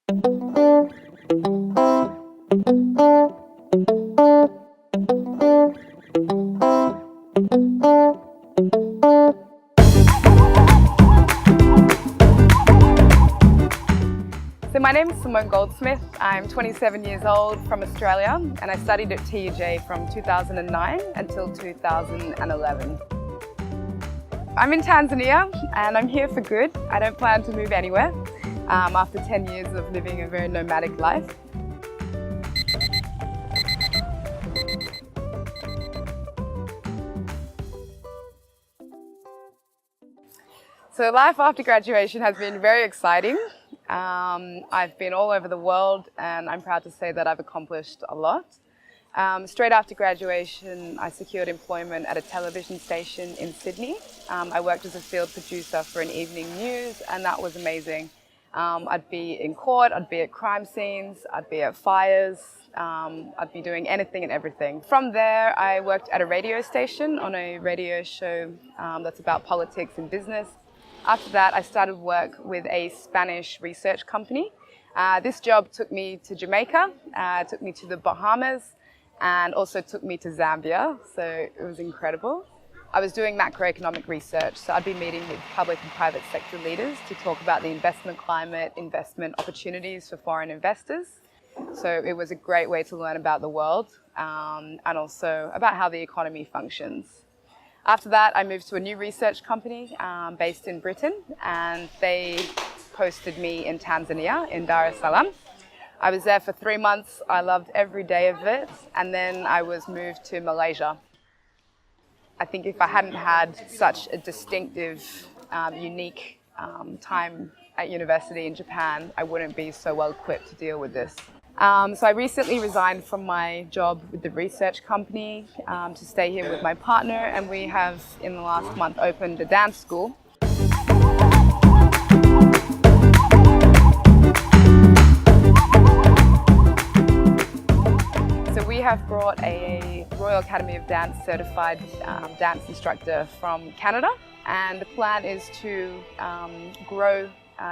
So my name is Simone Goldsmith. I'm 27 years old from Australia and I studied at TUJ from 2009 until 2011. I'm in Tanzania and I'm here for good. I don't plan to move anywhere after 10 years of living a very nomadic life. So life after graduation has been very exciting. I've been all over the world and I'm proud to say that I've accomplished a lot. Straight after graduation, I secured employment at a television station in Sydney. I worked as a field producer for an evening news and that was amazing. I'd be in court, I'd be at crime scenes, I'd be at fires, I'd be doing anything and everything. From there, I worked at a radio station on a radio show that's about politics and business. After that, I started work with a Spanish research company. This job took me to Jamaica, took me to the Bahamas, and also took me to Zambia, so it was incredible. I was doing macroeconomic research, so I'd be meeting with public and private sector leaders to talk about the investment climate, investment opportunities for foreign investors. So it was a great way to learn about the world and also about how the economy functions. After that, I moved to a new research company based in Britain, and they posted me in Tanzania, in Dar es Salaam. I was there for 3 months. I loved every day of it, and then I was moved to Malaysia. I think if I hadn't had such a distinctive, unique time at university in Japan, I wouldn't be so well equipped to deal with this. So I recently resigned from my job with the research company to stay here with my partner, and we have in the last month opened a dance school. So we have brought a Royal Academy of Dance certified dance instructor from Canada, and the plan is to grow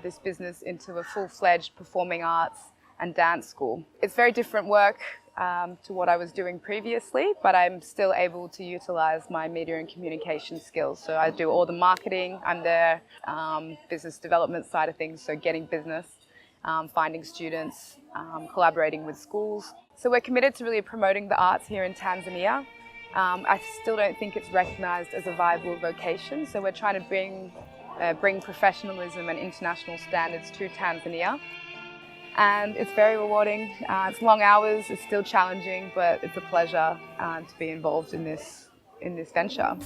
this business into a full-fledged performing arts and dance school. It's very different work to what I was doing previously, but I'm still able to utilize my media and communication skills. So I do all the marketing, I'm there, business development side of things, so getting business, finding students, collaborating with schools. So we're committed to really promoting the arts here in Tanzania. I still don't think it's recognized as a viable vocation, so we're trying to bring professionalism and international standards to Tanzania. And it's very rewarding. It's long hours, it's still challenging, but it's a pleasure to be involved in this venture.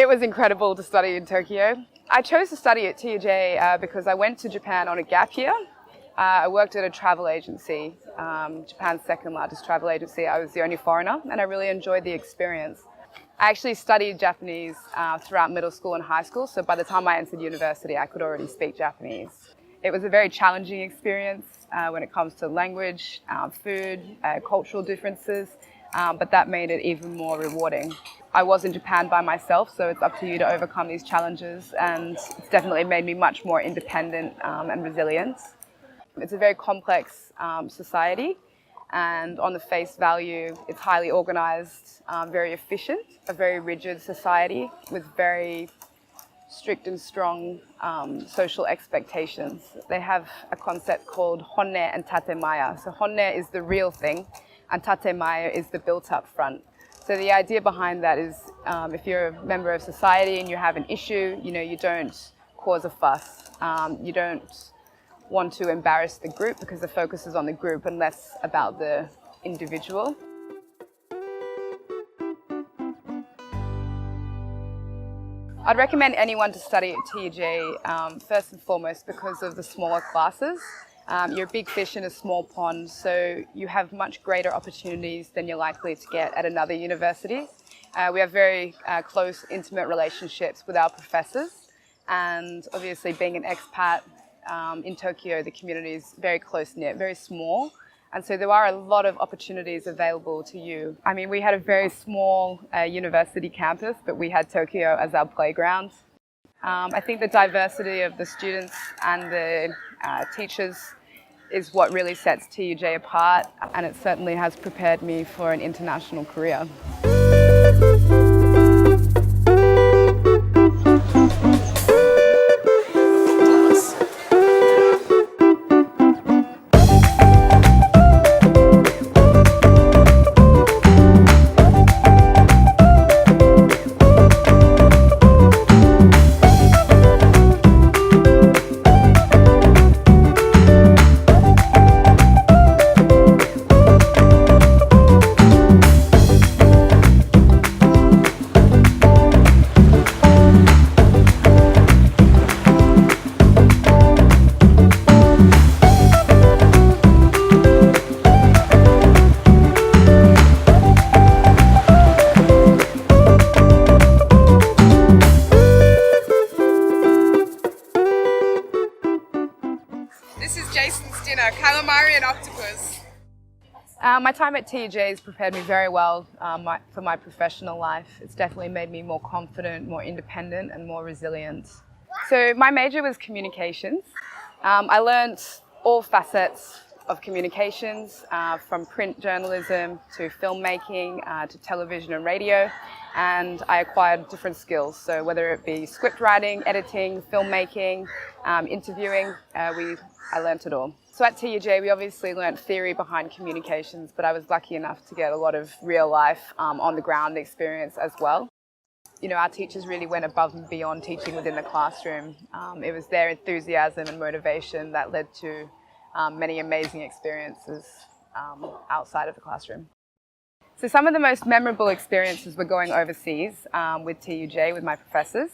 It was incredible to study in Tokyo. I chose to study at TUJ because I went to Japan on a gap year. I worked at a travel agency, Japan's second largest travel agency. I was the only foreigner and I really enjoyed the experience. I actually studied Japanese throughout middle school and high school, so by the time I entered university I could already speak Japanese. It was a very challenging experience when it comes to language, food, cultural differences, but that made it even more rewarding. I was in Japan by myself, so it's up to you to overcome these challenges, and it's definitely made me much more independent and resilient. It's a very complex society, and on the face value, it's highly organized, very efficient, a very rigid society with very strict and strong social expectations. They have a concept called honne and tatemaya. So honne is the real thing, and tatemaya is the built-up front. So the idea behind that is if you're a member of society and you have an issue, you don't cause a fuss. You don't want to embarrass the group because the focus is on the group and less about the individual. I'd recommend anyone to study at TUJ first and foremost because of the smaller classes. You're a big fish in a small pond, so you have much greater opportunities than you're likely to get at another university. We have very close, intimate relationships with our professors, and obviously being an expat in Tokyo, the community is very close-knit, very small, and so there are a lot of opportunities available to you. I mean, we had a very small university campus, but we had Tokyo as our playground. I think the diversity of the students and the teachers is what really sets TUJ apart, and it certainly has prepared me for an international career. Calamari and octopus. My time at TUJ has prepared me very well for my professional life. It's definitely made me more confident, more independent and more resilient. So my major was communications. I learned all facets of communications, from print journalism to filmmaking to television and radio, and I acquired different skills. So whether it be script writing, editing, filmmaking, interviewing, I learnt it all. So at TUJ, we obviously learnt theory behind communications, but I was lucky enough to get a lot of real life, on the ground experience as well. Our teachers really went above and beyond teaching within the classroom. It was their enthusiasm and motivation that led to many amazing experiences outside of the classroom. So some of the most memorable experiences were going overseas with TUJ, with my professors.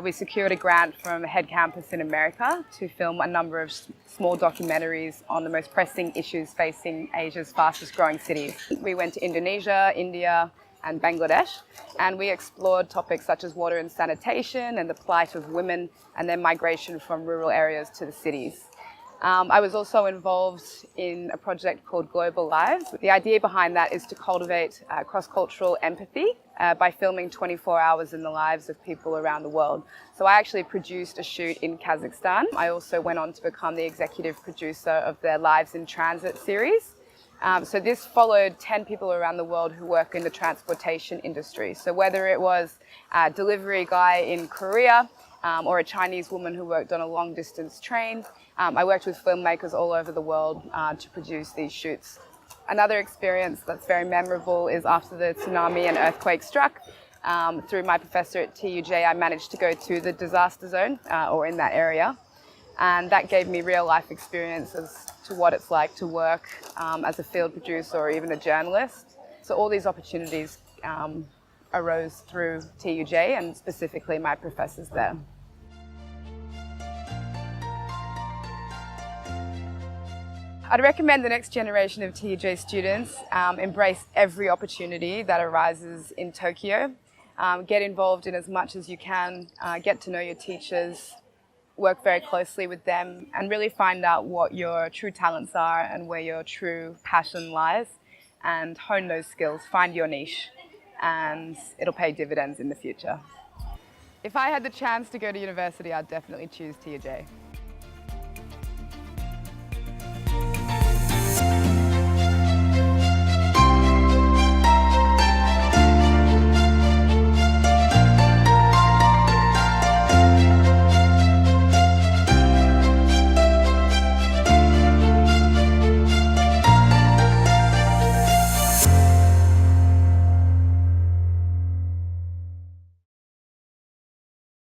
We secured a grant from a head campus in America to film a number of small documentaries on the most pressing issues facing Asia's fastest growing cities. We went to Indonesia, India and Bangladesh, and we explored topics such as water and sanitation and the plight of women and their migration from rural areas to the cities. I was also involved in a project called Global Lives. The idea behind that is to cultivate cross-cultural empathy by filming 24 hours in the lives of people around the world. So I actually produced a shoot in Kazakhstan. I also went on to become the executive producer of their Lives in Transit series. So this followed 10 people around the world who work in the transportation industry. So whether it was a delivery guy in Korea, or a Chinese woman who worked on a long-distance train. I worked with filmmakers all over the world to produce these shoots. Another experience that's very memorable is after the tsunami and earthquake struck. Through my professor at TUJ, I managed to go to the disaster zone, or in that area. And that gave me real-life experience as to what it's like to work as a field producer or even a journalist. So all these opportunities arose through TUJ and specifically my professors there. I'd recommend the next generation of TUJ students embrace every opportunity that arises in Tokyo. Get involved in as much as you can, get to know your teachers, work very closely with them and really find out what your true talents are and where your true passion lies, and hone those skills, find your niche, and it'll pay dividends in the future. If I had the chance to go to university, I'd definitely choose TUJ.